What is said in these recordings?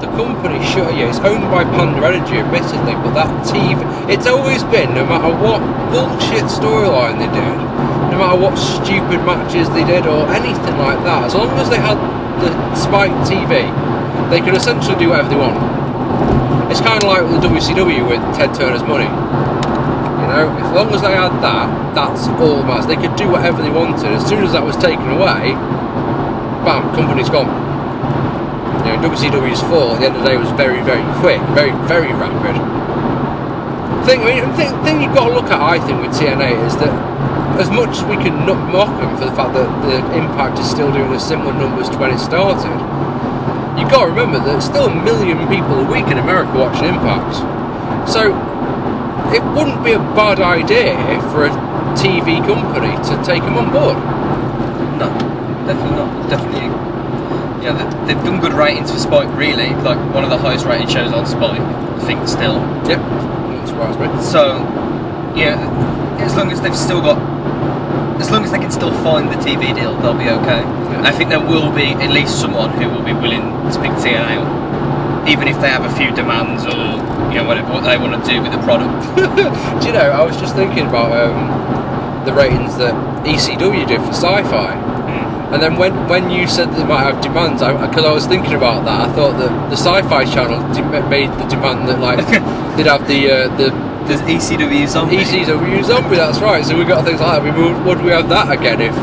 the company, sure, yeah, it's owned by Panda Energy, admittedly, but that TV, it's always been, no matter what bullshit storyline they did, no matter what stupid matches they did or anything like that, as long as they had the Spike TV, they could essentially do whatever they want. It's kind of like the WCW with Ted Turner's money. You know, as long as they had that, that's all that matters. They could do whatever they wanted. As soon as that was taken away, bam, company's gone. You know, WCW's fall at the end of the day was very, very quick, very, very rapid. The thing you've got to look at, I think, with TNA is that as much as we can mock them for the fact that the Impact is still doing a similar numbers to when it started, you've got to remember that there's still 1 million people a week in America watching Impact. So it wouldn't be a bad idea for a TV company to take them on board. No, definitely not. Definitely, yeah, they've done good ratings for Spike. Really, like one of the highest rated shows on Spike, I think. Still, yep, wouldn't surprise me. So, yeah, as long as they've still got, as long as they can still find the TV deal, they'll be okay. Yeah. I think there will be at least someone who will be willing to pick TNA up, even if they have a few demands or, you know, what they want to do with the product. Do you know, I was just thinking about the ratings that ECW did for Sci-Fi. And then when you said they might have demands, because I was thinking about that, I thought that the Sci-Fi channel made the demand that, like, they'd have There's ECW Zombie. ECW Zombie, that's right. So we got things like that. Would we have that again if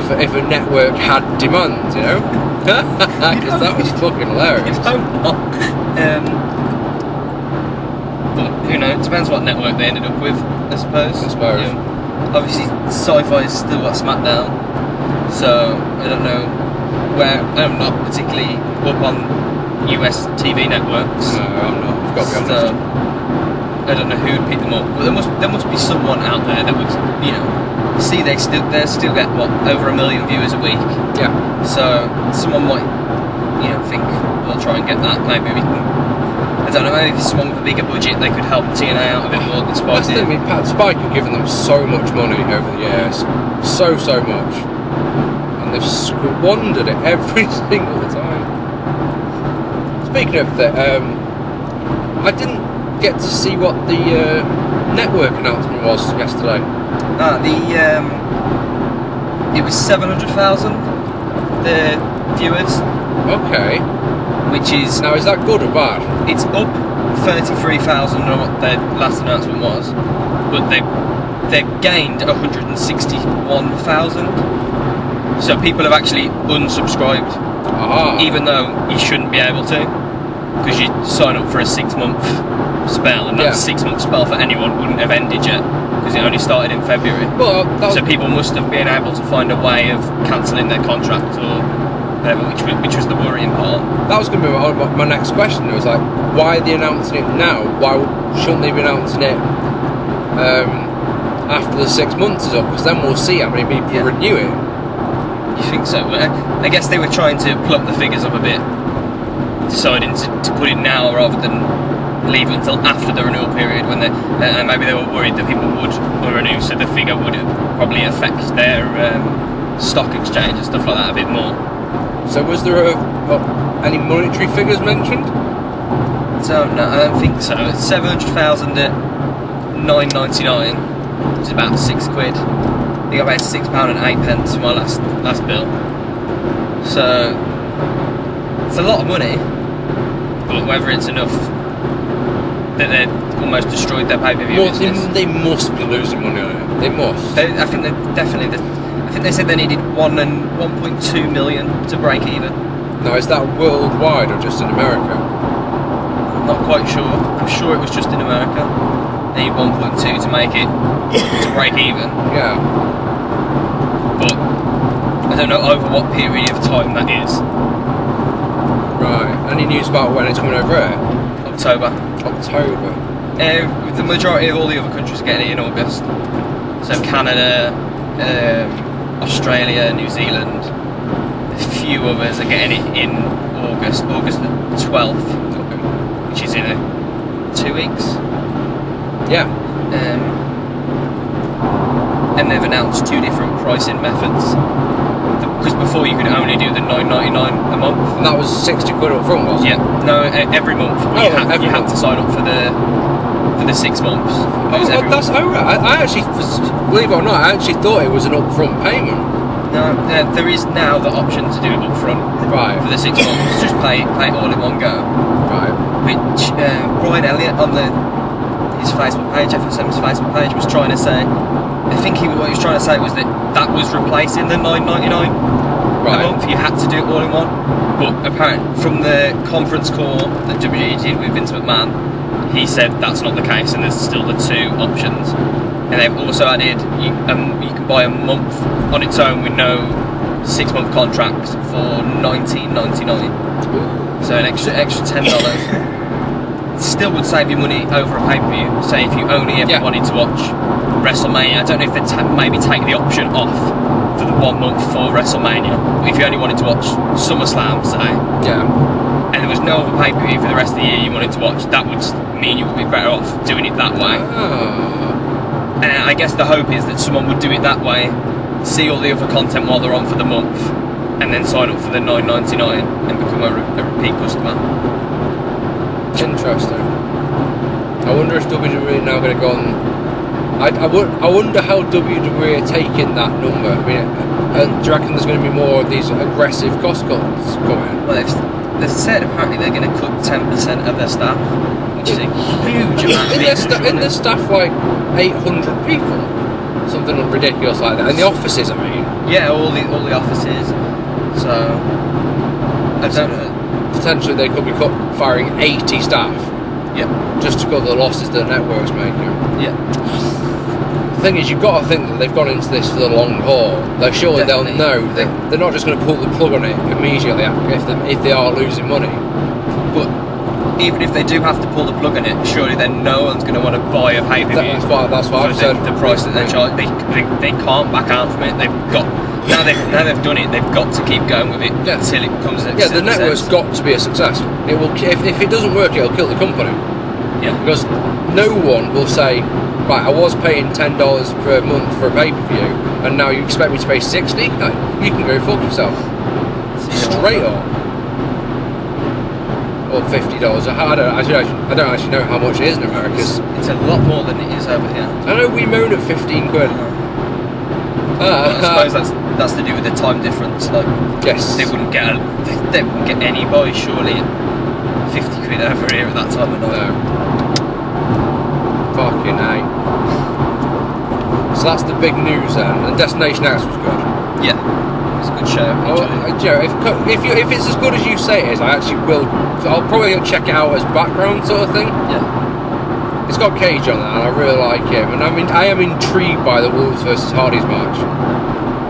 a network had demands, you know? Because that was fucking hilarious. But who knows? It depends what network they ended up with, I suppose. You know, obviously, Sci-Fi's still got SmackDown. So, I don't know where, I'm not particularly up on US TV networks. No, I'm not, I've got to be honest. I don't know who would pick them up. But there must be someone out there that would, you know, see they still get, what, over 1 million viewers a week. Yeah. So, someone might, you know, think, we'll try and get that, maybe we can, I don't know, maybe someone with a bigger budget, they could help TNA out a bit more than Spike did. I mean, Spike have given them so much money over the years. So much. And they've squandered it every single time. Speaking of that, I didn't get to see what the network announcement was yesterday. It was 700,000, the viewers. Okay. Which is... Now, is that good or bad? It's up 33,000 on what their last announcement was, but they've gained 161,000. So people have actually unsubscribed, even though you shouldn't be able to, because you sign up for a 6-month spell, and that 6-month spell for anyone wouldn't have ended yet, because it only started in February. Well, so people must have been able to find a way of cancelling their contract or whatever, which was the worrying part. That was going to be my next question. It was like, why are they announcing it now? Why shouldn't they be announcing it after the 6 months is up? Because then we'll see how many people renew it. You think so? I guess they were trying to plump the figures up a bit, deciding to put it now rather than leave it until after the renewal period, when maybe they were worried that people would renew, so the figure would probably affect their stock exchange and stuff like that a bit more. So was there any monetary figures mentioned? So no, I don't think so. It's 700,000 at $9.99, which is about £6. I got about £6.08 for my last bill. So it's a lot of money, but whether it's enough that they've almost destroyed their pay-per-view business. They must be losing money on it. They must. I think they definitely. I think they said they needed 1.2 million to break even. Now, is that worldwide or just in America? I'm not quite sure. I'm sure it was just in America. They need 1.2 to make it to break even. Yeah. But I don't know over what period of time that is. Right. Any news about when it's coming over here? October. The majority of all the other countries are getting it in August. So Canada, Australia, New Zealand, a few others are getting it in August the 12th, which is in 2 weeks. Yeah. And they've announced 2 different pricing methods. because before you could only do the $9.99 a month. And that was 60 quid up front, wasn't it? Yeah, no, every month you had to sign up for the 6 months. That's alright. I actually, believe it or not, I actually thought it was an upfront payment. No, there is now the option to do it up front for the 6 months. Just pay it all in one go. Right. Which Brian Elliott on his Facebook page, FSM's Facebook page, was trying to say. I think what he was trying to say was that was replacing the $9.99 a month. You had to do it all in one. But apparently, from the conference call that WWE did with Vince McMahon, he said that's not the case, and there's still the 2 options. And they've also added you can buy a month on its own with no 6-month contract for $19.99. So an extra $10. Still would save you money over a pay-per-view. Say if you only ever wanted to watch WrestleMania, I don't know if they maybe take the option off for the 1 month for WrestleMania. But if you only wanted to watch SummerSlam, say, and there was no other pay-per-view for the rest of the year you wanted to watch, that would mean you would be better off doing it that way. And I guess the hope is that someone would do it that way, see all the other content while they're on for the month, and then sign up for the $9.99 and become a repeat customer. Interesting. I wonder if WWE are now going to go on. I wonder how WWE are taking that number. I mean, do you reckon there's going to be more of these aggressive cost cuts coming? Well, they've said apparently they're going to cut 10% of their staff, which is a huge amount. In their staff, like 800 people, something ridiculous like that. In the offices, I mean. Yeah, all the offices. So I don't know. Potentially they could be firing 80 staff. Yeah. Just to cover the losses the network's making. Yeah. The thing is, you've got to think that they've gone into this for the long haul. Surely they'll know that they're not just going to pull the plug on it immediately if they are losing money. But even if they do have to pull the plug on it, surely then no one's going to want to buy a pay-per-view. That's what I've said. The price that they charge, they can't back out from it. Now they've done it. They've got to keep going with it until it becomes a success. The network's got to be a success. It will. If it doesn't work, it'll kill the company. Yeah. Because no one will say, right, I was paying $10 per month for a pay-per-view, and now you expect me to pay $60? No, you can go fuck yourself. Straight up. Or $50. I don't actually know how much it is in America. It's a lot more than it is over here. I know we moan at 15 quid. I suppose that's to do with the time difference. Like, yes, they wouldn't get any buy surely at 50 quid over here at that time of night. No. Fucking A. So that's the big news then. And Destination X was good. Yeah, it's a good show. If it's as good as you say it is, I actually will. I'll probably check it out as background sort of thing. Yeah. It's got Cage on that, and I really like him. And I am intrigued by the Wolves versus Hardys match,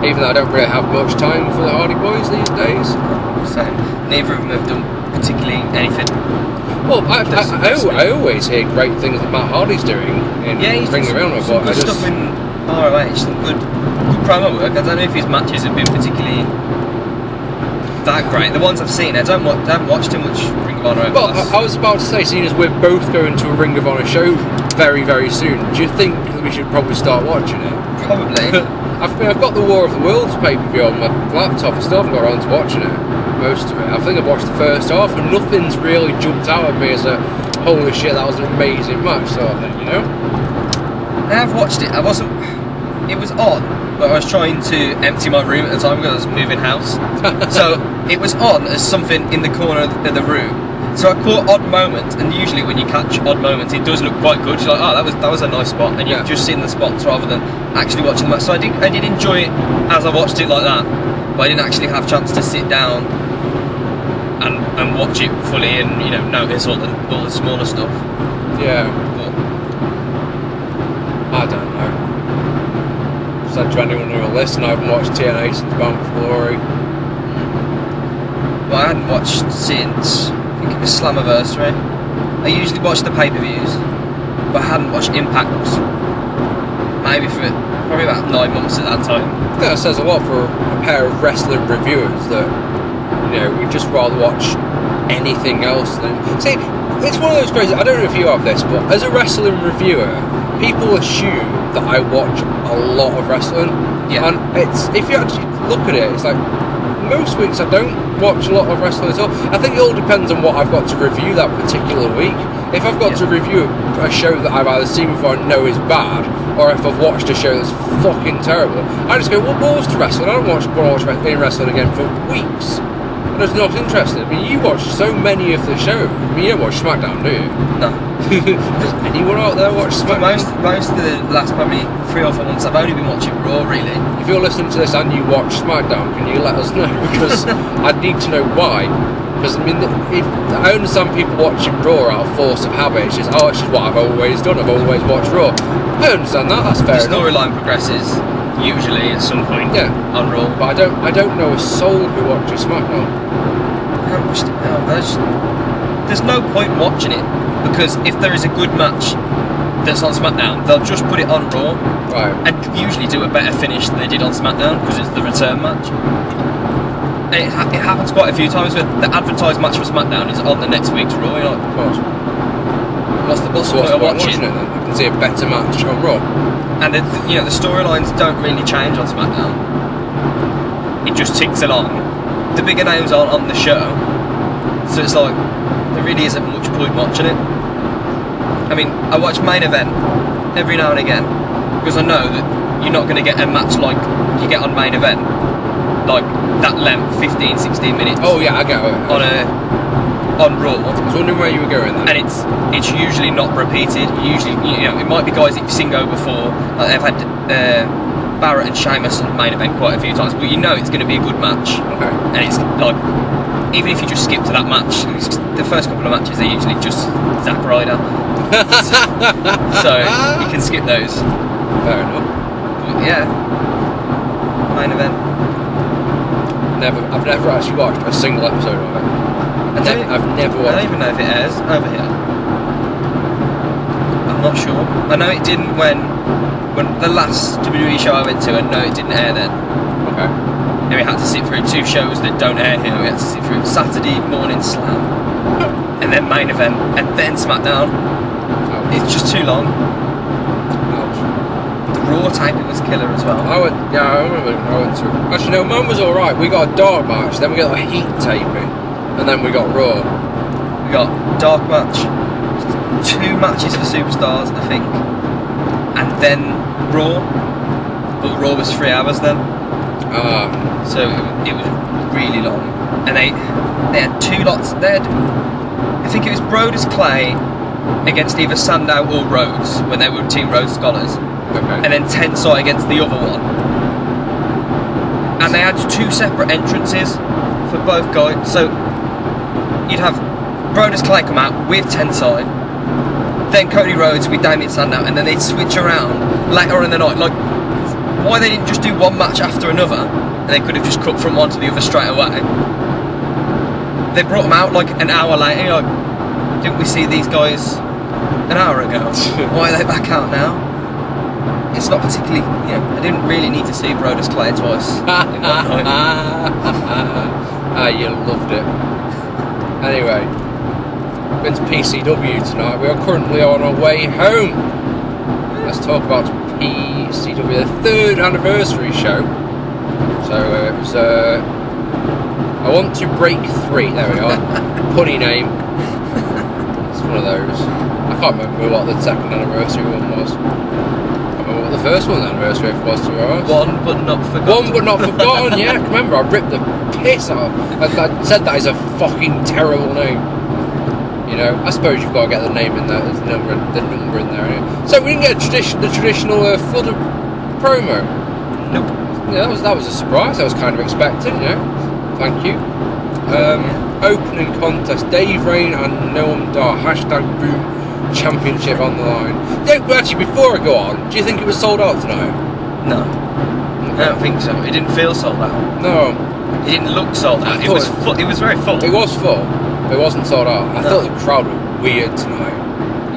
even though I don't really have much time for the Hardy Boys these days. Same. Neither of them have done particularly anything. Well, I always hear great things that Matt Hardy's doing in Ring Around. Some good stuff in ROH, some good promo work. I don't know if his matches have been particularly that great. The ones I've seen, I haven't watched too much Ring of Honor. Well, I was about to say, seeing as we're both going to a Ring of Honor show very, very soon, do you think that we should probably start watching it? Probably. I've got the War of the Worlds pay-per-view on my laptop. I still haven't got around to watching it. Most of it. I think I've watched the first half, and nothing's really jumped out at me as a holy shit, that was an amazing match sort of thing, you know? I have watched it. It was on, but I was trying to empty my room at the time because I was moving house. So it was on as something in the corner of the room. So I caught odd moments, and usually when you catch odd moments, it does look quite good. You're like, oh, that was a nice spot, and you've just seen the spots rather than actually watching the match. So I did enjoy it as I watched it like that, but I didn't actually have a chance to sit down and watch it fully and notice all the smaller stuff. Yeah. But I don't know. Said to anyone who will listen, I haven't watched TNA since Bound for Glory. Well, I hadn't watched since, I think it was Slammiversary. I usually watch the pay-per-views, but I hadn't watched Impact maybe for probably about 9 months at that time. I think that says a lot for a pair of wrestling reviewers that, we'd just rather watch anything else than... See, it's one of those crazy... I don't know if you have this, but as a wrestling reviewer, people assume that I watch a lot of wrestling. Yeah. And it's, if you actually look at it, it's like, most weeks I don't watch a lot of wrestling at all. I think it all depends on what I've got to review that particular week. If I've got to review a show that I've either seen before and know is bad, or if I've watched a show that's fucking terrible, I just go, what balls to wrestling? I don't want to watch wrestling again for weeks. I'm just not interested. I mean, you watch so many of the shows. I mean, you don't watch SmackDown, do you? No. Does anyone out there watch SmackDown? For most of the last probably 3 or 4 months, I've only been watching Raw, really. If you're listening to this and you watch SmackDown, can you let us know? Because I'd need to know why. Because, I mean, I understand people watching Raw out of force of habit. It's just, oh, it's just what I've always done. I've always watched Raw. I understand that. That's fair enough. The storyline progresses, usually, at some point on Raw. But I don't know a soul who watches SmackDown. There's no point watching it, because if there is a good match that's on SmackDown, they'll just put it on Raw. Right. And usually do a better finish than they did on SmackDown, because it's the return match. And it happens quite a few times where the advertised match for SmackDown is on the next week's Raw. You're like, what's the point of watching it then? I can see a better match on Raw. And the storylines don't really change on SmackDown. It just ticks along. The bigger names aren't on the show, so it's like there really isn't much point watching it. I mean, I watch Main Event every now and again because I know that you're not going to get a match like you get on Main Event, like that length, 15, 16 minutes. Oh yeah, I get it. On Raw. I was wondering where you were going then. And it's usually not repeated. Usually, it might be guys that you've seen go before. Like they've had Barrett and Sheamus on Main Event quite a few times, but you know it's going to be a good match. Okay. And it's like, even if you just skip to that match, the first couple of matches are usually just Zack Ryder. So you can skip those. Fair enough. But yeah, Main Event. I've never actually watched a single episode of it. I've never watched. I don't even know if it airs over here. I'm not sure. I know it didn't when the last WWE show I went to, and no, it didn't air then. Okay. And we had to sit through 2 shows that don't air here. We had to sit through Saturday Morning Slam, and then Main Event, and then SmackDown. It's just too long. The Raw taping was killer as well. I remember I went to. Actually, no, mine was alright. We got a dark match, then we got a heat taping, and then we got Raw. We got dark match, 2 matches for Superstars, I think, and then Raw. But Raw was 3 hours then. So it was really long, and they had 2 lots. I think it was Brodus Clay against either Sandow or Rhodes when they were Team Rhodes Scholars, and then Tensai against the other one. And they had 2 separate entrances for both guys. So you'd have Brodus Clay come out with Tensai, then Cody Rhodes with Damien Sandow, and then they'd switch around later in the night. Like, why they didn't just do one match after another, and they could have just cut from one to the other straight away. They brought them out like an hour later. You're like, didn't we see these guys an hour ago? Why are they back out now? It's not particularly, I didn't really need to see Brodus Clay twice in one night. You loved it. Anyway, been to PCW tonight. We are currently on our way home. Let's talk about PCW, the 3rd anniversary show. So it was I Want to Break 3, there we are. Punny name. It's one of those. I can't remember what the 2nd anniversary one was. I can't remember what the first one anniversary was, to be honest. One but not forgotten. One but not forgotten, yeah. Remember, I ripped the piss out. I said that is a fucking terrible name. I suppose you've got to get the name in there, the number in there. Anyway. So we didn't get the traditional footer promo. Nope. Yeah, that was a surprise. I was kind of expecting. Thank you. Opening contest: Dave Rain and Noam Dar. #Boom Championship on the line. Actually, before I go on, do you think it was sold out tonight? No. I don't think so. It didn't feel sold out. No. It didn't look sold out. It was full. It was very full. It was full. It wasn't sold out. I thought the crowd was weird tonight.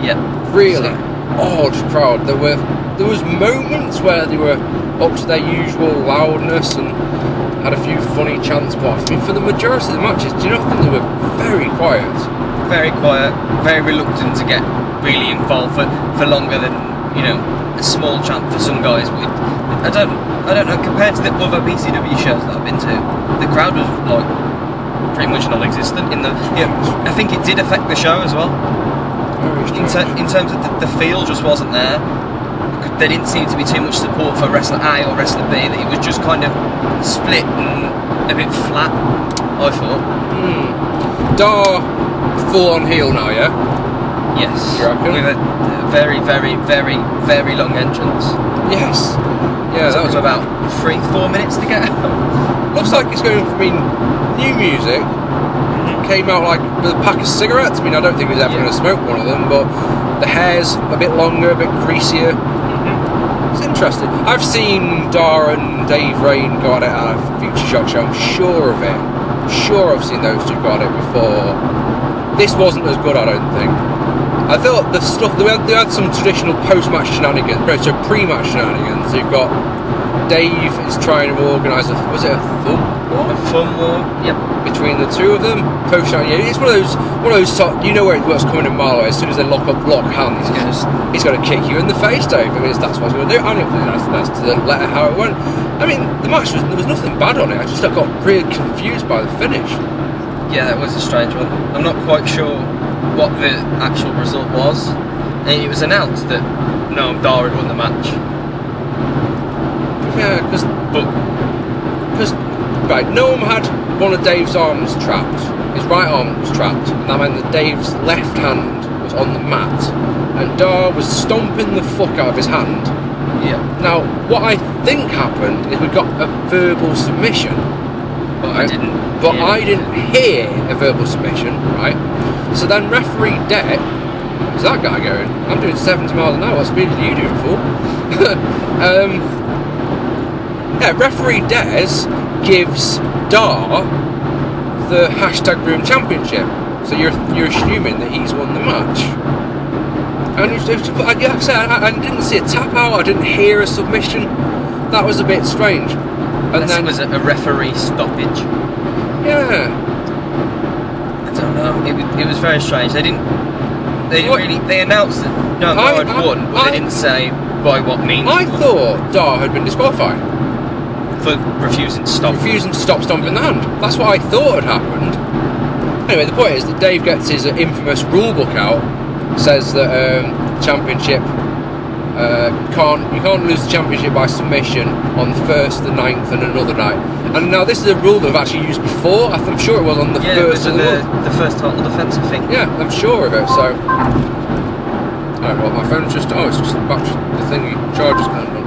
Yeah. Really odd crowd. There was moments where they were up to their usual loudness and had a few funny chants, but I mean, for the majority of the matches, do you not think they were very quiet? Very quiet, very reluctant to get really involved for longer than a small champ for some guys. But I don't know. Compared to the other BCW shows that I've been to, the crowd was like pretty much non-existent. I think it did affect the show as well. In terms of the feel, just wasn't there. There didn't seem to be too much support for wrestler A or wrestler B. That it was just kind of split and a bit flat, I thought. Dar full on heel now, yeah? Yes. You reckon? With a very, very, very, very long entrance. Yes. Yeah, that was about 3-4 minutes to get out. Looks like it's going for new music. Came out like with a pack of cigarettes. I mean, I don't think he's ever going to smoke one of them, but the hair's a bit longer, a bit greasier. It's interesting. I've seen Dar and Dave Rain go at it at a Future Shock show. I'm sure of it. Sure, I've seen those two go at it before. This wasn't as good, I don't think. I thought the stuff they had some traditional post-match shenanigans, so pre-match shenanigans. You've got Dave is trying to organise a thumb war? A thumb war, yep. Between the two of them. It's one of those you know what's coming a mile away. As soon as they lock hands, he's going to kick you in the face, Dave. I mean, that's what he's going to do. I don't think that's to the letter how it went. I mean, the match there was nothing bad on it. I just got really confused by the finish. Yeah, that was a strange one. I'm not quite sure what the actual result was. And it was announced that Noam Dar had won the match. Yeah, because right, Noam had one of Dave's arms trapped. His right arm was trapped, and that meant that Dave's left hand was on the mat, and Dar was stomping the fuck out of his hand. Yeah. Now, what I think happened is we got a verbal submission. But right? I didn't hear a verbal submission, right? So then referee Det, where's that guy going? I'm doing 70 miles an hour. What speed are you doing, fool? Yeah, referee Des gives Dar the #Broom Championship. So you're assuming that he's won the match. And like I said, I didn't see a tap out. I didn't hear a submission. That was a bit strange. And then it was a referee stoppage. Yeah. I don't know. It was very strange. They announced that Dar had won, but they didn't say by what means. I thought Dar had been disqualified. For refusing to stop stomping the hand. That's what I thought had happened. Anyway, the point is that Dave gets his infamous rule book out. Says that championship you can't lose the championship by submission on the 1st, the 9th, and another night. And now this is a rule that I've actually used before. I'm sure it was on the first of the first title defence, I think. Yeah, I'm sure of it. So I don't know what my phone's just. Oh, it's just the thing charger's going on.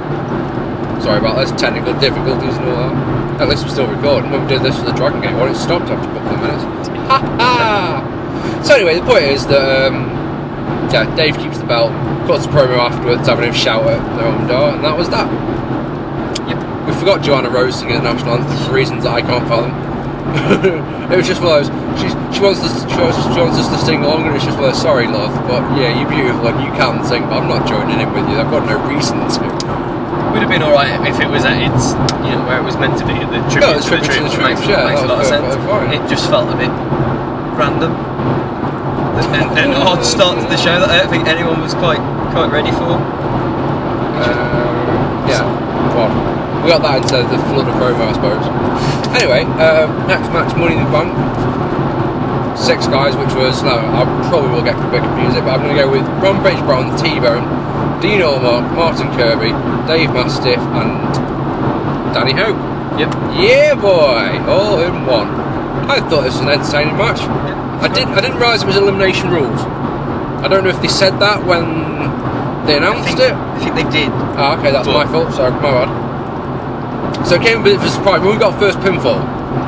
Sorry about this, technical difficulties and all that. At least we're still recording. When we did this for the Dragon Gate one, it stopped after a couple of minutes. Ha ha! So anyway, the point is that Dave keeps the belt, cuts a promo afterwards, having him shout at Noam Dar, and that was that. Yep. We forgot Joanna Rose singing the national anthem for reasons that I can't fathom. It was just one of those. She wants us to sing along, and it's just one of those, sorry love, but yeah, you're beautiful and you can sing, but I'm not joining in with you. I've got no reason to. Would have been alright if it was at its, where it was meant to be, the tribute to the troops. Makes a lot of sense. It just felt a bit random. An odd start to the show that I don't think anyone was quite ready for. Yeah, well, we got that into the flood of promo, I suppose. Anyway, next match, Money in the Bank. 6 guys, which was, I probably will get a bit confused, but I'm going to go with Rampage Brown, T-Bone, Dean Allmark, Martin Kirby, Dave Mastiff, and Danny Hope. Yep. Yeah, boy, all in one. I thought this was an entertaining match. I didn't realise it was elimination rules. I don't know if they said that when they announced it. I think they did. Ah, okay, that's my fault. Sorry, my bad. So it came a bit of a surprise when we got first pinfall.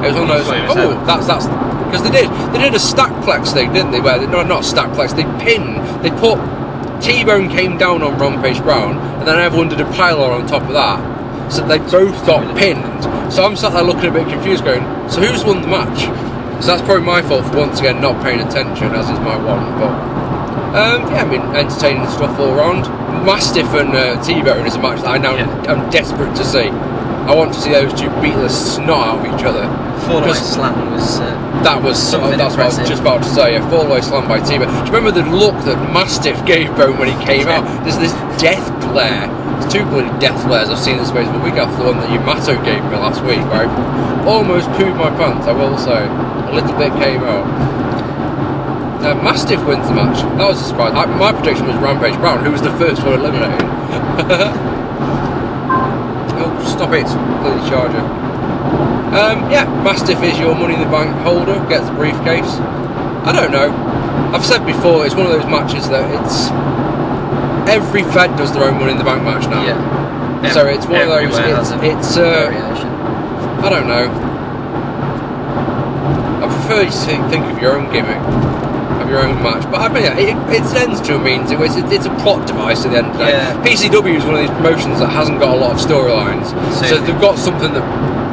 It was one of those. Oh, that's because they did a stackplex thing, didn't they? Where not stackplex. They put T-Bone came down on Rampage Brown, and then everyone did a pylon on top of that. So they both got pinned. So I'm sat there looking a bit confused, going, so who's won the match? So that's probably my fault for once again not paying attention, as is my one. But yeah, I mean, entertaining stuff all around. Mastiff and T-Bone is a match that I'm desperate to see. I want to see those two beat the snot out of each other. Fall-away slam was that's what I was just about to say. A fall-away slam by T-Bone. Do you remember the look that Mastiff gave Bone when he came out? There's this death glare. It's 2 bloody death glares I've sin the space of a week after the one that Yamato gave me last week, right? Almost pooed my pants, I will say. A little bit came out. Mastiff wins the match. That was a surprise. My prediction was Rampage Brown, who was the first one eliminated. Oh, stop it, bloody charger. Yeah, Mastiff is your Money in the Bank holder, gets the briefcase. I don't know. I've said before, it's one of those matches that it's... Every Fed does their own Money in the Bank match now. Yeah. So it's one of those... It's I don't know. I prefer you to think of your own gimmick. Your own match, but I mean, it ends to a means. It's a plot device at the end of the day. Yeah. PCW is one of these promotions that hasn't got a lot of storylines, so if they've got something that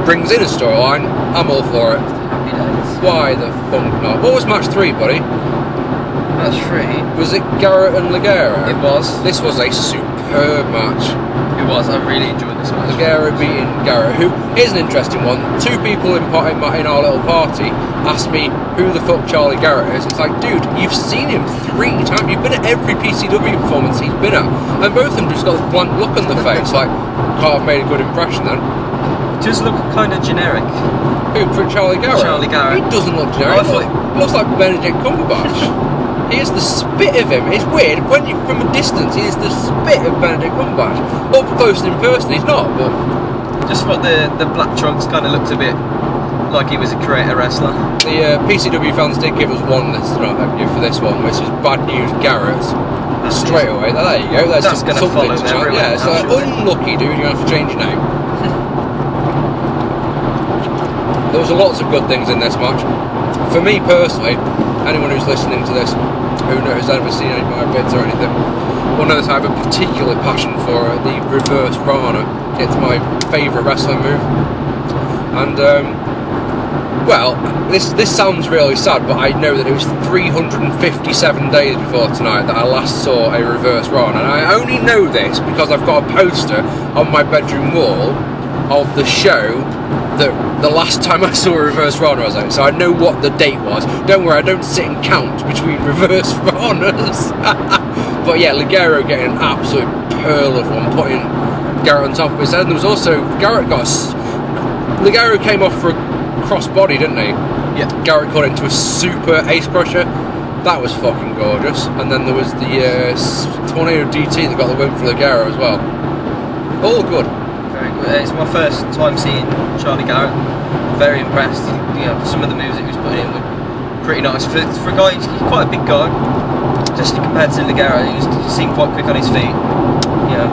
brings in a storyline, I'm all for it. Happy days. Why the funk not? What was match 3, buddy? Match 3? Was it Garrett and Ligero? It was. This was a superb match. It was. I really enjoyed this match. Ligero beating Garrett, who is an interesting one. 2 people in our little party asked me who the fuck Charlie Garrett is. It's like, dude, you've seen him 3 times. You've been at every PCW performance he's been at, and both of them just got this blank look on the face. Like, can't have made a good impression then. Does look kind of generic. Who, for Charlie Garrett? Charlie Garrett. He doesn't look generic. He looks like Benedict Cumberbatch. He is the spit of him. It's weird. When you from a distance, he is the spit of Benedict Cumberbatch. Up close and in person, he's not. But just thought the black trunks kind of looked a bit like he was a creator wrestler. The PCW fans did give us one for this one, which is Bad News Garrett. Straight away. There you go. That's going to follow them everywhere. Yeah, it's like, unlucky, dude. You're going to have to change your name. There was lots of good things in this match. For me personally, anyone who's listening to this who knows ever seen any of my bits or anything will know that I have a particular passion for the reverse Rana. It's my favourite wrestling move. And well, this sounds really sad, but I know that it was 357 days before tonight that I last saw a reverse Rana, and I only know this because I've got a poster on my bedroom wall of the show that the last time I saw a reverse Rana I was at, so I know what the date was. Don't worry, I don't sit and count between reverse Ranas. But yeah, Ligero getting an absolute pearl of one, putting Garrett on top of his head. And there was also, Ligero came off for a crossbody, didn't he? Yeah. Garrett caught into a super ace crusher. That was fucking gorgeous. And then there was the tornado DT that got the win for Ligero as well. All good. Very good. It's my first time seeing Charlie Garrett. Very impressed. You know, some of the moves that he was putting in were pretty nice. For a guy, he's quite a big guy. Just compared to Ligero, he seemed quite quick on his feet. You know.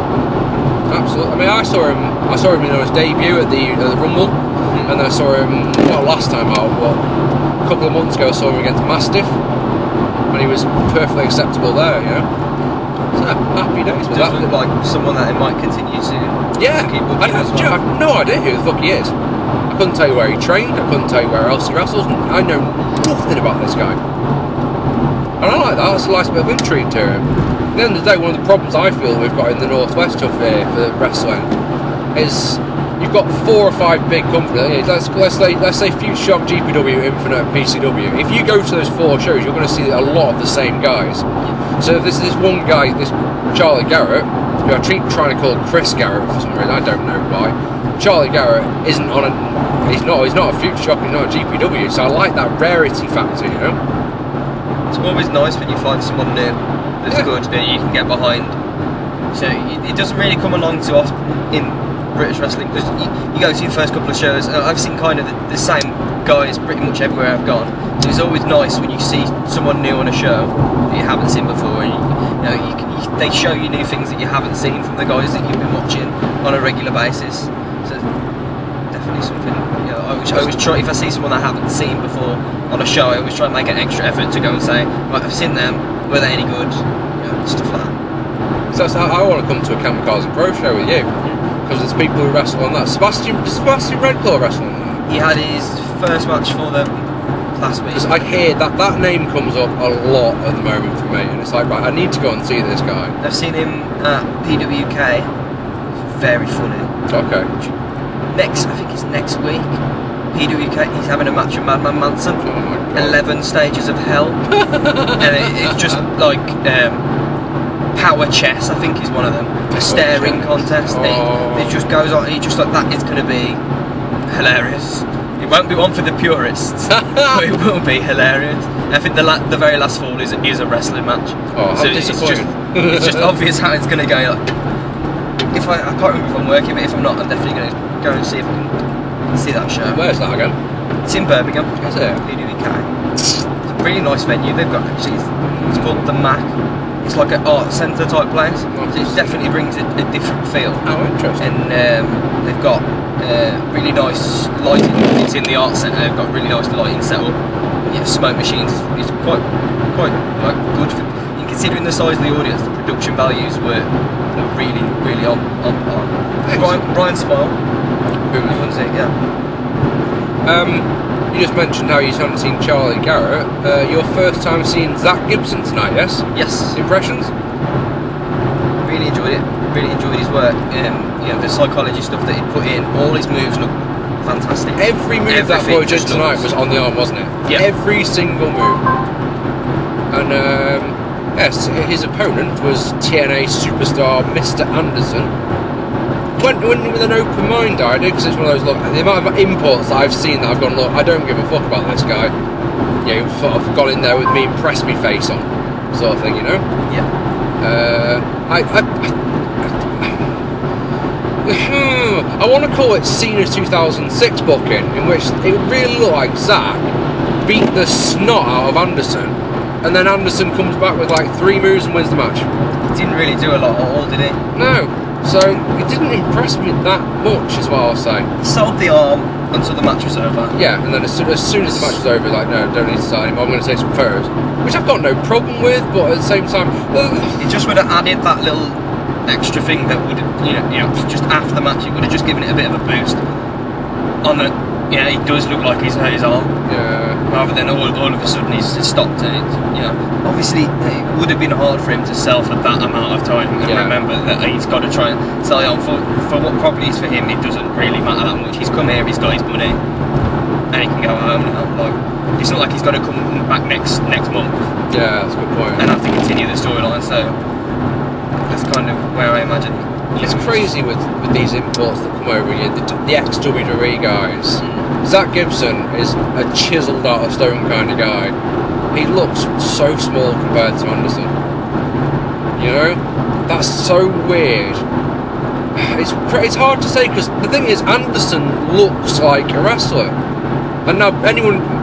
Absolutely. I mean, I saw him in his debut at the Rumble, and then I saw him last time out. A couple of months ago, I saw him against Mastiff, and he was perfectly acceptable there. You know. So happy days with that. Does look like someone that it might continue to. Yeah, keep I have no idea who the fuck he is. I couldn't tell you where he trained, I couldn't tell you where else he wrestles, I know nothing about this guy. And I like that, that's a nice bit of intrigue to him. At the end of the day, one of the problems I feel we've got in the Northwest of here for wrestling is you've got 4 or 5 big companies. Let's say Future Shock, GPW, Infinite, PCW. If you go to those 4 shows, you're going to see a lot of the same guys. So if there's this one guy, this Charlie Garrett, who I keep trying to call Chris Garrett for some reason, I don't know why. Charlie Garrett isn't on a, he's not a Future Shock, he's not a GPW, so I like that rarity factor, you know. It's always nice when you find someone new that's good that you can get behind. So it doesn't really come along too often in British wrestling, because you go to your first couple of shows. I've seen kind of the same guys pretty much everywhere I've gone. So it's always nice when you see someone new on a show that you haven't seen before, and they show you new things that you haven't seen from the guys that you've been watching on a regular basis. So definitely something. You know, I always try, if I see someone I haven't seen before on a show, I always try and make an extra effort to go and say, right, I've seen them. Were they any good? You know, stuff like that. So I want to come to a Kamikaze Pro show with you, because there's people who wrestle on that. Sebastian Redclaw wrestle on that. He had his first match for them last week. Because I hear that name comes up a lot at the moment for me, and it's like, right, I need to go and see this guy. I've seen him at PWK. Very funny. Okay. I think it's next week. PWK, he's having a match with Madman Manson. Oh my God. 11 stages of hell. And it's just like power chess, I think, is one of them. A staring contest. It just goes on. It just like that is going to be hilarious. It won't be one for the purists, but it will be hilarious. I think the very last fall is a wrestling match. Oh, so it's just obvious how it's going to go. Like, if I can't remember if I'm working, but if I'm not, I'm definitely going to go and see if I can see that show. Where's that again? It's in Birmingham. Is it? PWK. It's a really nice venue. They've got it's called the Mac. It's like an art centre type place. So it definitely brings a different feel. Oh, interesting. And they've got really nice lighting. It's in the art centre. They've got really nice lighting set up. Yeah, smoke machines. It's quite like good. Considering the size of the audience, the production values were really on par. Ryan Smile. Who runs it? Yeah. You just mentioned how you haven't seen Charlie Garrett. Your first time seeing Zach Gibson tonight, yes? Yes. Impressions? Really enjoyed it. Really enjoyed his work. You know, the psychology stuff that he put in. All his moves look fantastic. Every move that boy did tonight was on the arm, wasn't it? Yeah. Every single move. And yes, his opponent was TNA superstar Mr. Anderson. Went in with an open mind, I did, because it's one of those, look, the amount of imports that I've seen that I've gone, look, I don't give a fuck about this guy. Yeah, you've sort of gone in there with me, impress me face on, sort of thing, you know? Yeah. I want to call it Cena 2006 booking, in which it really looked like Zack beat the snot out of Anderson, and then Anderson comes back with like 3 moves and wins the match. He didn't really do a lot at all, did he? No. So it didn't impress me that much, is what I'll say. He sold the arm until the match was over. Yeah, and then as soon as the match was over, like, no, don't need to start anymore. I'm going to take some photos, which I've got no problem with, but at the same time, it just would have added that little extra thing that would, you know, just after the match, it would have just given it a bit of a boost. On the, yeah, he does look like he's hurt his arm. Yeah. Rather than all of a sudden he's stopped and it, you know, obviously it would have been hard for him to sell for that amount of time. And remember that he's got to try and sell it on for what probably is for him. It doesn't really matter that much. He's come here, he's got his money, and he can go home now. Like, it's not like he's got to come back next month. Yeah, that's a good point. And have to continue the storyline. So that's kind of where I imagine. It's crazy with these imports that come over here, the ex-WWE guys. Zach Gibson is a chiseled out of stone kind of guy. He looks so small compared to Anderson. You know? That's so weird. It's hard to say, because the thing is, Anderson looks like a wrestler. And now,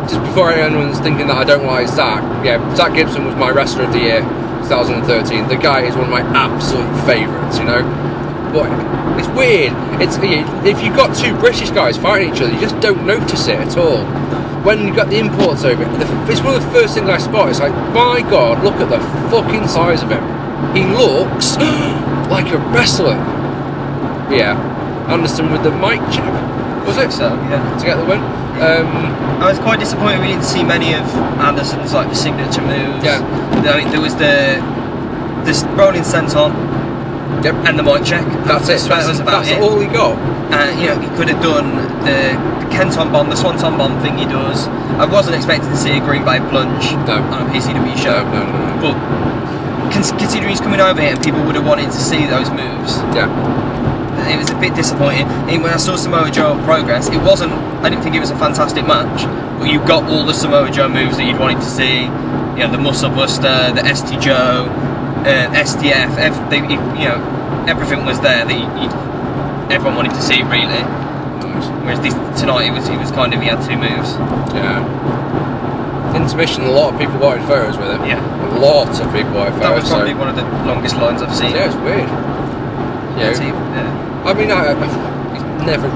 just before anyone's thinking that I don't like Zach, yeah, Zach Gibson was my wrestler of the year, 2013. The guy is one of my absolute favourites, you know? But it's weird. If you've got 2 British guys fighting each other, you just don't notice it at all. When you got the imports over, it's one of the first things I spot. It's like, my God, look at the fucking size of him. He looks like a wrestler. Yeah, Anderson with the mic check, was it? So yeah, to get the win. I was quite disappointed we didn't see many of Anderson's like signature moves. Yeah, I mean, there was this rolling senton. Yep. And the mic check. That's it. That's all he got. And you know, he could have done the Kenton bomb, the Swanton bomb thing he does. I wasn't expecting to see a Green Bay plunge on a PCW show. No. But considering he's coming over here, and people would have wanted to see those moves. Yeah. It was a bit disappointing. When I saw Samoa Joe progress, it wasn't. I didn't think it was a fantastic match. But you got all the Samoa Joe moves that you'd wanted to see. You know, the Muscle Buster, the ST Joe. STF, you know, everything was there that everyone wanted to see, really. Nice. Whereas tonight, he was kind of, he had 2 moves. Yeah. Intermission, a lot of people wanted photos with him. Yeah. Lots of people wanted photos. That was probably one of the longest lines I've seen. Yeah, it's weird. Yeah. I mean, he's never.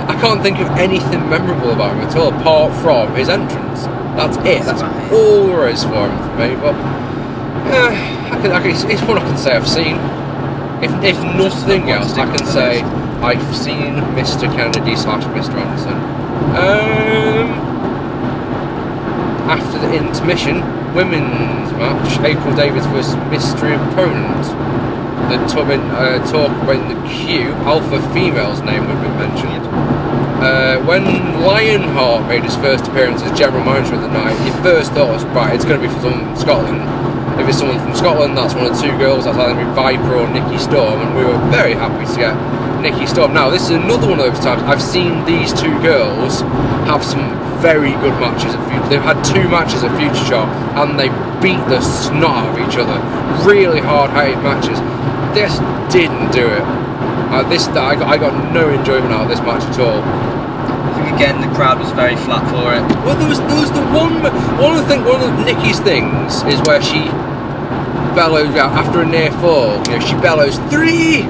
I can't think of anything memorable about him at all, apart from his entrance. That's it. That's all there is for him for me. But it's what I can say I've seen. If nothing else, I can say I've seen Mr. Kennedy / Mr. Anderson. After the intermission, women's match, April Davis versus mystery opponent. The talk when the Q, alpha female's name would be mentioned. When Lionheart made his first appearance as general manager of the night, your first thought was, right, it's going to be for someone from Scotland. If it's someone from Scotland, that's one of the two girls. That's either Viper or Nikki Storm, and we were very happy to get Nikki Storm. Now, this is another one of those times I've seen these two girls have some very good matches at Future. They've had 2 matches at Future Shock, and they beat the snot out of each other. Really hard-hitting matches. This didn't do it. I got no enjoyment out of this match at all. I think again the crowd was very flat for it. Well, there was the one of Nikki's things is where she bellows out after a near fall. You know, she bellows 3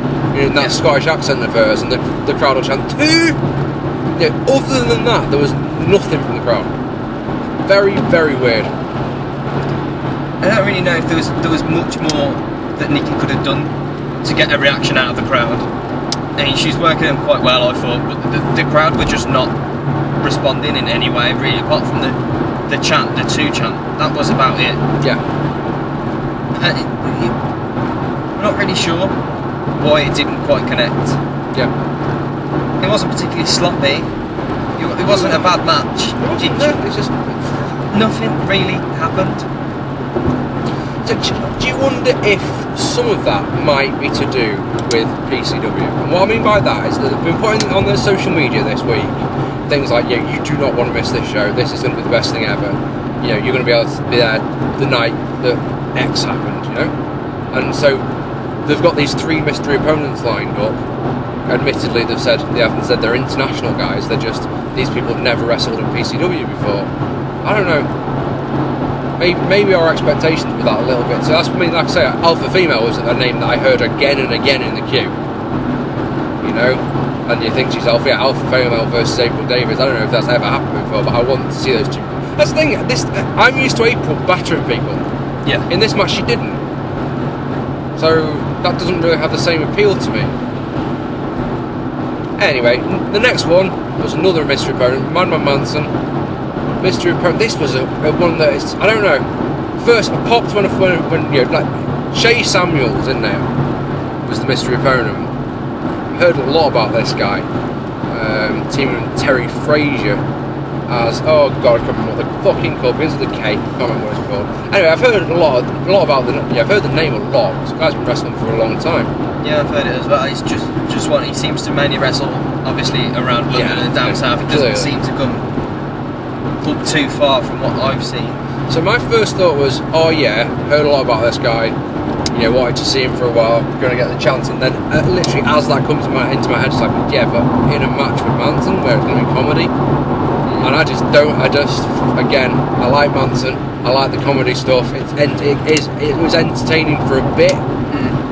in that Scottish accent of hers, and the crowd will chant 2. You know, other than that, there was nothing from the crowd. Very, very weird. I don't really know if there was much more that Nikki could have done to get a reaction out of the crowd. I mean, she's working them quite well, I thought, but the crowd were just not responding in any way, really, apart from the chant, the 2 chant. That was about it. Yeah. I'm not really sure why it didn't quite connect. Yeah. It wasn't particularly sloppy. It wasn't a bad match. It's just nothing really happened. So, do you wonder if some of that might be to do with PCW? And what I mean by that is that they've been putting on their social media this week things like, you do not want to miss this show. This is going to be the best thing ever. You know, you're going to be able to be there the night that X happened. You know, and so they've got these 3 mystery opponents lined up. Admittedly, they haven't said they're international guys. They're just, these people have never wrestled in PCW before. I don't know. Maybe our expectations were that a little bit. So that's, I mean, like I say, Alpha Female was a name that I heard again and again in the queue. You know, and you think to yourself, yeah, Alpha Female versus April Davis. I don't know if that's ever happened before, but I want to see those 2. That's the thing. I'm used to April battering people. Yeah. In this match, she didn't. So that doesn't really have the same appeal to me. Anyway, the next one was another mystery opponent, Madman Manson. Mystery opponent. This was a one that is, I don't know. First, I popped when you know, like Shay Samuels in there was the mystery opponent. Heard a lot about this guy. Teaming with Terry Frazier as, oh god, I can't remember what the fucking called. Begins with a K. Can't remember what it's called. Anyway, I've heard a lot about the. Yeah, I've heard the name a lot. This guy's been wrestling for a long time. Yeah, I've heard it as well. He's just one. He seems to mainly wrestle, obviously, around London and down south. He doesn't seem to come up too far from what I've seen. So my first thought was, oh yeah, heard a lot about this guy. You know, wanted to see him for a while. Going to get the chance, and then literally as that comes into my head, it's like, yeah, but in a match with Manson where it's going to be comedy. And I just, again, I like Manson, I like the comedy stuff, it was entertaining for a bit,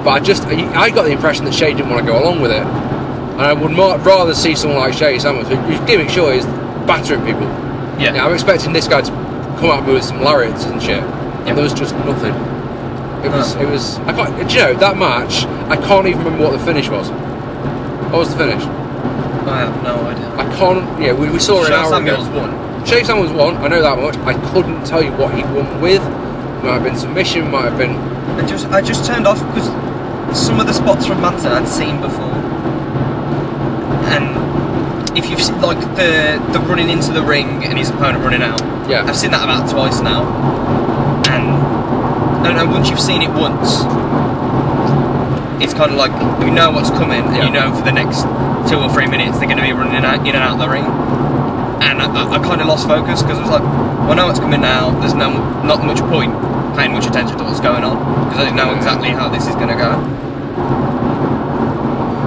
but I got the impression that Shay didn't want to go along with it, and I would rather see someone like Shay Samuels, whose gimmick sure is battering people. Yeah, I'm expecting this guy to come out with some lariats and shit, and there was just nothing. It was, I can't, do you know, that match, I can't even remember what the finish was. What was the finish? I have no idea. I can't. Yeah, we saw it an hour ago. Shay Samuels won. I know that much. I couldn't tell you what he won with. Might have been submission. Might have been. I just turned off because some of the spots from Manson I'd seen before, and if you've seen like the running into the ring and his opponent running out, yeah, I've seen that about twice now, and I don't know. Once you've seen it once, it's kind of like you know what's coming, and you know for the next 2 or 3 minutes they're going to be running in and out of the ring, and I kind of lost focus because I was like, well, I know what's coming now. There's not much point paying much attention to what's going on because I didn't know exactly how this is going to go.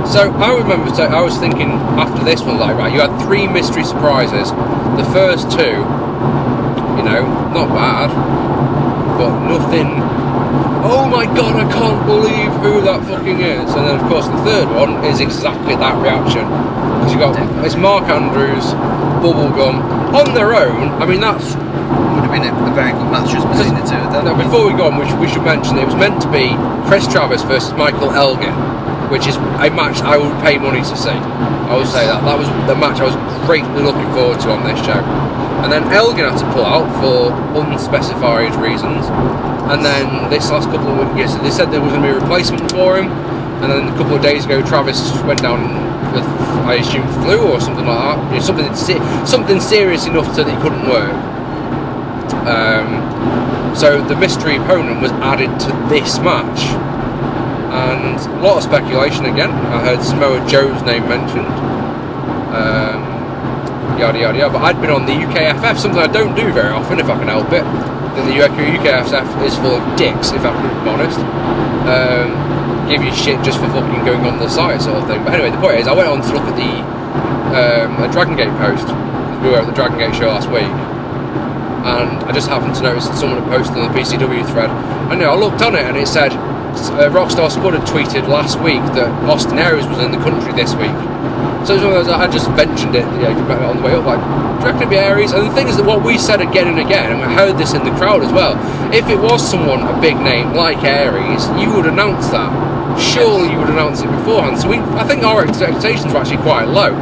So I remember, I was thinking after this one, like, right, you had 3 mystery surprises. The first 2, you know, not bad, but nothing. Oh my god, I can't believe who that fucking is. And then of course the third one is exactly that reaction. Because you got, it's Mark Andrews, Bubblegum, on their own. I mean, that's would have been a very good match just between the two of them. Now, before we go on, we should mention it was meant to be Chris Travis versus Michael Elgin, which is a match I would pay money to see. I would say that was the match I was greatly looking forward to on this show. And then Elgin had to pull out for unspecified reasons. And then this last couple of weeks, they said there was going to be a replacement for him. And then a couple of days ago, Travis went down with, I assume, flu or something like that. You know, something serious enough so that he couldn't work. So the mystery opponent was added to this match. And a lot of speculation again. I heard Samoa Joe's name mentioned. Yada yada yada. But I'd been on the UKFF, something I don't do very often if I can help it. The UKFF is full of dicks, if I'm being honest. Give you shit just for fucking going on the site, sort of thing. But anyway, the point is, I went on to look at the Dragon Gate post. We were at the Dragon Gate show last week, and I just happened to notice that someone had posted on the PCW thread. And I looked on it, and it said Rockstar Spud had tweeted last week that Austin Aries was in the country this week. So it was one of those, I just mentioned it, on the way up, like, do you reckon it'd be Aries? And the thing is that what we said again and again, and we heard this in the crowd as well, if it was someone, a big name like Aries, you would announce that. Surely you would announce it beforehand. So I think our expectations were actually quite low.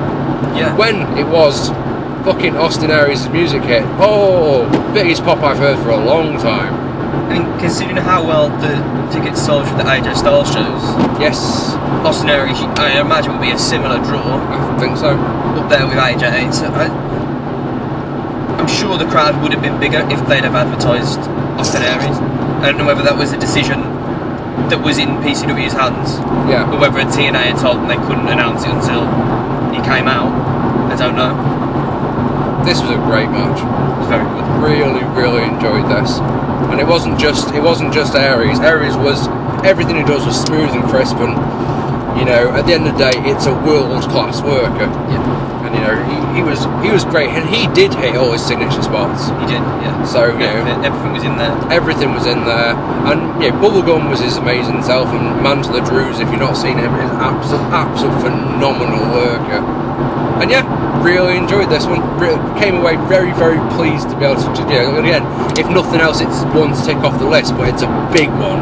Yeah. When it was fucking Austin Aries' music hit, oh, biggest pop I've heard for a long time. I mean, considering how well the tickets sold for the AJ Styles shows, yes, Austin Aries, I imagine, would be a similar draw. I think so. Up there with AJ. So I'm sure the crowd would have been bigger if they'd have advertised Austin Aries. I don't know whether that was a decision that was in PCW's hands, yeah, or whether TNA had told them they couldn't announce it until he came out. I don't know. This was a great match. It was very good. Really enjoyed this. And it wasn't just Aries. Aries was, everything he does was smooth and crisp, and at the end of the day, it's a world class worker. Yeah. And he was great, and he did hit all his signature spots. He did, yeah. So everything was in there. Everything was in there, and Bubblegum was his amazing self, and Man to the Drews, if you've not seen him, is absolute phenomenal worker. And really enjoyed this one. Came away very pleased to be able to, again, if nothing else, it's one to tick off the list, but it's a big one.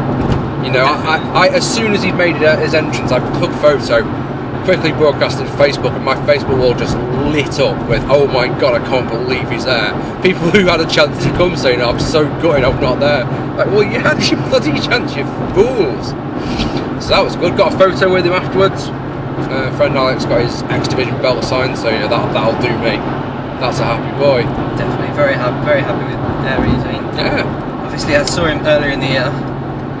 I as soon as he'd made his entrance, I took a photo, quickly broadcast it to Facebook, and my Facebook wall just lit up with, oh my god, I can't believe he's there. People who had a chance to come saying, I'm so gutted I'm not there. Like, well, you had your bloody chance, you fools. So that was good. Got a photo with him afterwards. Friend Alex got his X Division belt signed, so that'll do me. That's a happy boy. Definitely very happy with Aries. I mean, obviously I saw him earlier in the year.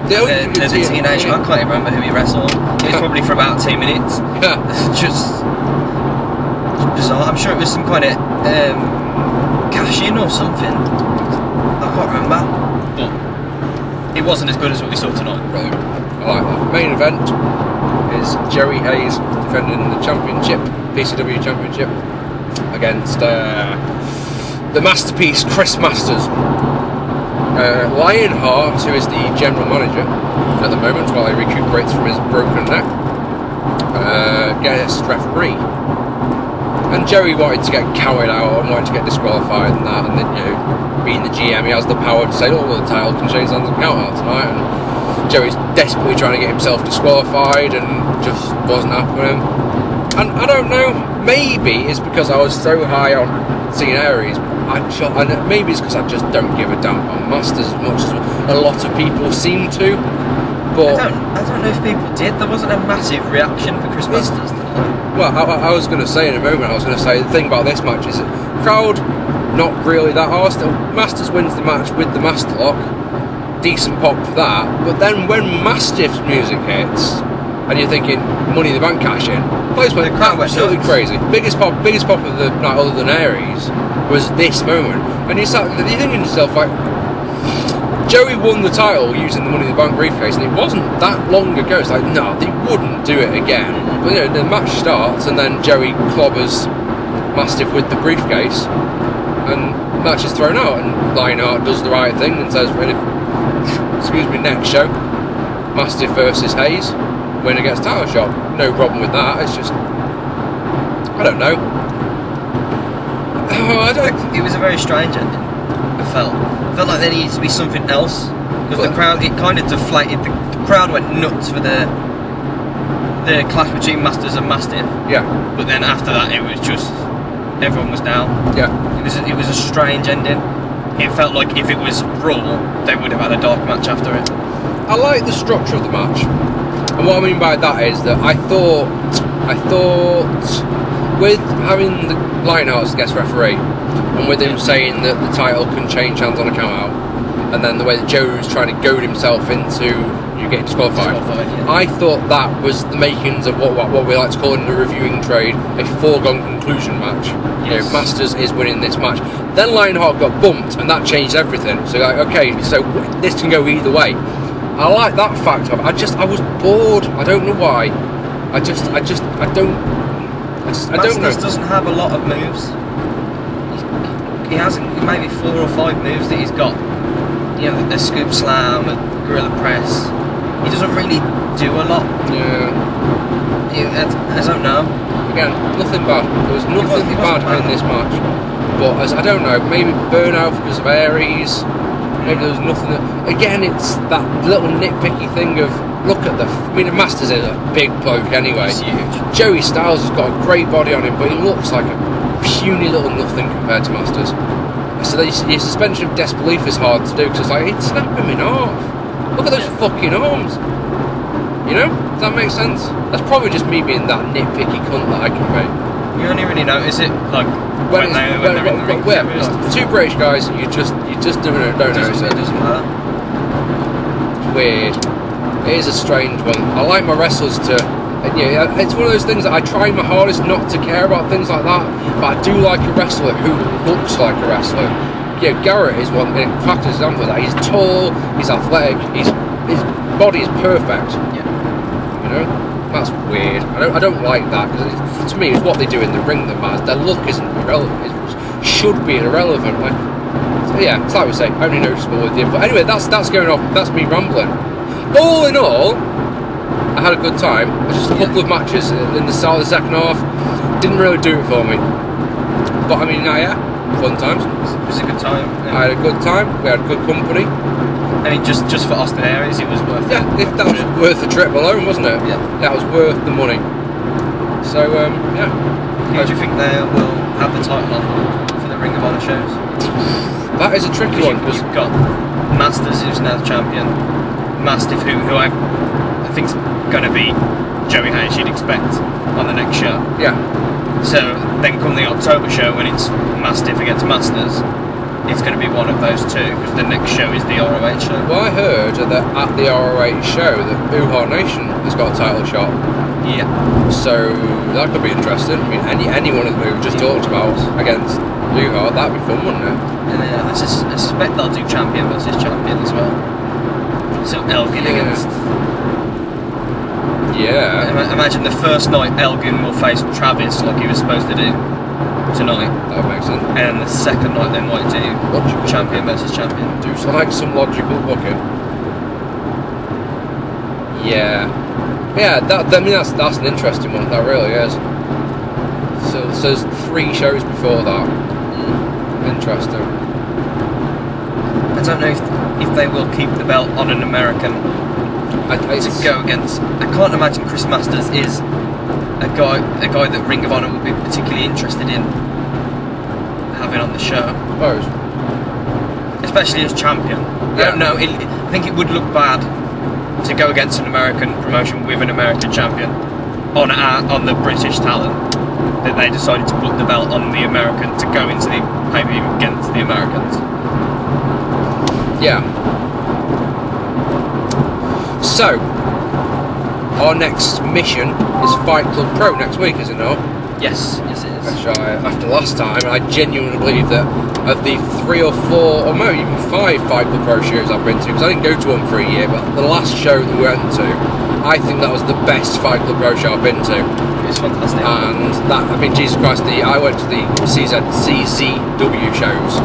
The TNA show. I can't even remember who he wrestled. It was probably for about 2 minutes. Yeah. just I'm sure it was some kind of cash in or something. I can't remember. But it wasn't as good as what we saw tonight. Brilliant. I like that. Main event is Jerry Hayes defending the championship, PCW championship, against the masterpiece Chris Masters. Lionheart, who is the general manager at the moment while he recuperates from his broken neck, guest referee. And Jerry wanted to get cowered out and wanted to get disqualified and that, and then being the GM, he has the power to say, oh, well, the title can change hands and count out tonight, and Jerry's desperately trying to get himself disqualified and just wasn't happening. And I don't know, maybe it's because I was so high on seeing Aries, and maybe it's because I just don't give a damn on Masters as much as a lot of people seem to. But I don't know if people did. There wasn't a massive reaction for Chris Masters tonight. Well, I was going to say in a moment, the thing about this match is that crowd not really that arsed. Masters wins the match with the Master Lock, decent pop for that, but then when Mastiff's music hits and you're thinking Money in the Bank cash in, place went absolutely crazy. Biggest pop of the night other than Aries was this moment, and you're thinking to yourself, like, Joey won the title using the Money in the Bank briefcase, and it wasn't that long ago. It's like, no, they wouldn't do it again. But the match starts, and then Joey clobbers Mastiff with the briefcase, and match is thrown out, and Lionheart does the right thing and says, excuse me, next show, Mastiff versus Hayes, winner gets title shot. No problem with that. It's just, I don't know. It was a very strange ending. I felt like there needed to be something else, because the crowd, it kind of deflated. The crowd went nuts for the clash between Masters and Mastiff. Yeah. But then after that, it was just everyone was down. Yeah. It was a strange ending. It felt like if it was Raw, they would have had a dark match after it. I like the structure of the match, and what I mean by that is that I thought with having the Lionheart as guest referee, and with him saying that the title can change hands on a count out, and and then the way that Joe was trying to goad himself into you getting disqualified. Yeah. I thought that was the makings of what we like to call in the reviewing trade a foregone conclusion match. You know, Masters is winning this match. Then Lionheart got bumped, and that changed everything. So like, okay, so this can go either way. I like that fact of it. I was bored. I don't know why. I don't know. Masters doesn't have a lot of moves. He has maybe 4 or 5 moves that he's got. You know, a scoop slam, a gorilla press. He doesn't really do a lot. Yeah. I don't know. Again, nothing bad. There was nothing bad in this match. But I don't know, maybe burnout because of Aries. Maybe there was nothing that, again, it's that little nitpicky thing of look at Masters is a big bloke anyway. He's huge. Joey Styles has got a great body on him, but he looks like a puny little nothing compared to Masters. So your suspension of disbelief is hard to do because it's like he'd snap him in half. Look at those fucking arms. You know? Does that make sense? That's probably just me being that nitpicky cunt that I can be. You only really notice it like when they're in the ring. It's 2 British guys, you just doing it, don't notice it. It doesn't matter. It's weird. It is a strange one. I like my wrestlers to. Yeah, it's one of those things that I try my hardest not to care about things like that, but I do like a wrestler who looks like a wrestler. Yeah, Garrett is one practice example of that. He's tall, he's athletic, his body is perfect. Yeah. You know, that's weird. I don't like that because to me, it's what they do in the ring that matters. Their look isn't irrelevant. It should be irrelevant. So yeah, it's like we say, only noticeable with you. But anyway, that's going off. That's me rambling. All in all, I had a good time. Just a couple of matches in the start of the second half didn't really do it for me. But I mean, yeah, fun times. It was a good time. Yeah. I had a good time. We had good company. I mean, just for Austin Aries, it was worth it. Yeah, if that was worth the trip alone, wasn't it? Yeah. That was worth the money. So, yeah. Who do you think they will have the title on for the Ring of Honor shows? That is a tricky one. You've got Masters, who's now the champion. Mastiff, who I think's going to be Joey Hayes, you'd expect, on the next show. Yeah. So then come the October show when it's Mastiff against Masters, it's going to be one of those two because the next show is the ROH show. Well, I heard that at the ROH show that Uha Nation has got a title shot. Yeah. So that could be interesting. I mean, any one of them we've just talked about against Uha, that'd be fun, wouldn't it? And I suspect they'll do champion versus champion as well. So Elgin against. Yeah. Imagine the first night Elgin will face Travis like he was supposed to do tonight. That would make sense. And the second night they might do Logical. champion versus champion. Do some logical booking. Yeah. Yeah, I mean that's an interesting one, that really is. So there's 3 shows before that. Interesting. I don't know if they will keep the belt on an American to go against. I can't imagine Chris Masters is a guy that Ring of Honor would be particularly interested in having on the show. Suppose. Especially as champion. Yeah. I don't know. I think it would look bad to go against an American promotion with an American champion on the British talent. That they decided to put the belt on the American to go into the pay-per-view against the Americans. Yeah. So, our next mission is Fight Club Pro next week, is it not? Yes, it is. Which after last time, I genuinely believe that of the 3 or 4, or maybe even 5 Fight Club Pro shows I've been to, because I didn't go to one for a year, but the last show that we went to, I think that was the best Fight Club Pro show I've been to. It's fantastic. And that, I mean, Jesus Christ, I went to the CZW shows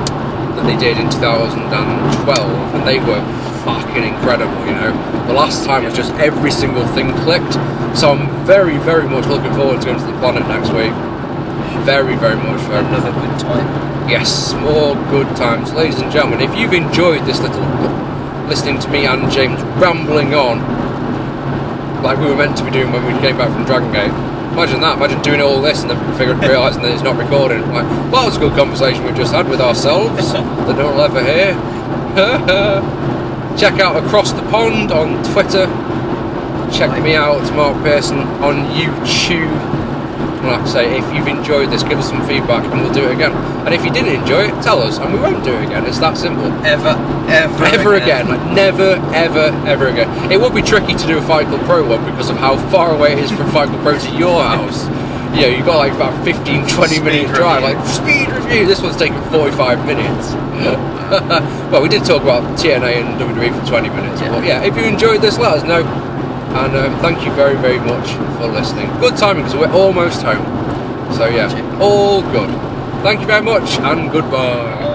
that they did in 2012, and they were fucking incredible, you know. The last time was just every single thing clicked, so I'm very, very much looking forward to going to the Planet next week. Very, very much. Another good time. Yes, more good times. Ladies and gentlemen, if you've enjoyed this little listening to me and James rambling on like we were meant to be doing when we came back from Dragon Gate, imagine that, imagine doing all this and then realising that it's not recording. Like, well, it's a good conversation we've just had with ourselves that no one will ever hear. Check out Across the Pond on Twitter. Check me out, Mark Pearson, on YouTube. And like I say, if you've enjoyed this, give us some feedback and we'll do it again. And if you didn't enjoy it, tell us and we won't do it again. It's that simple. Ever again. Like never, ever again. It would be tricky to do a Fight Club Pro one because of how far away it is from Fight Club Pro to your house. You know, you've got like about 15-20 minute drive, like speed review. This one's taking 45 minutes. Well, we did talk about TNA and WWE for 20 minutes. Yeah. But yeah, if you enjoyed this, let us know. And thank you very, very much for listening. Good timing because we're almost home. So yeah, all good. Thank you very much and goodbye.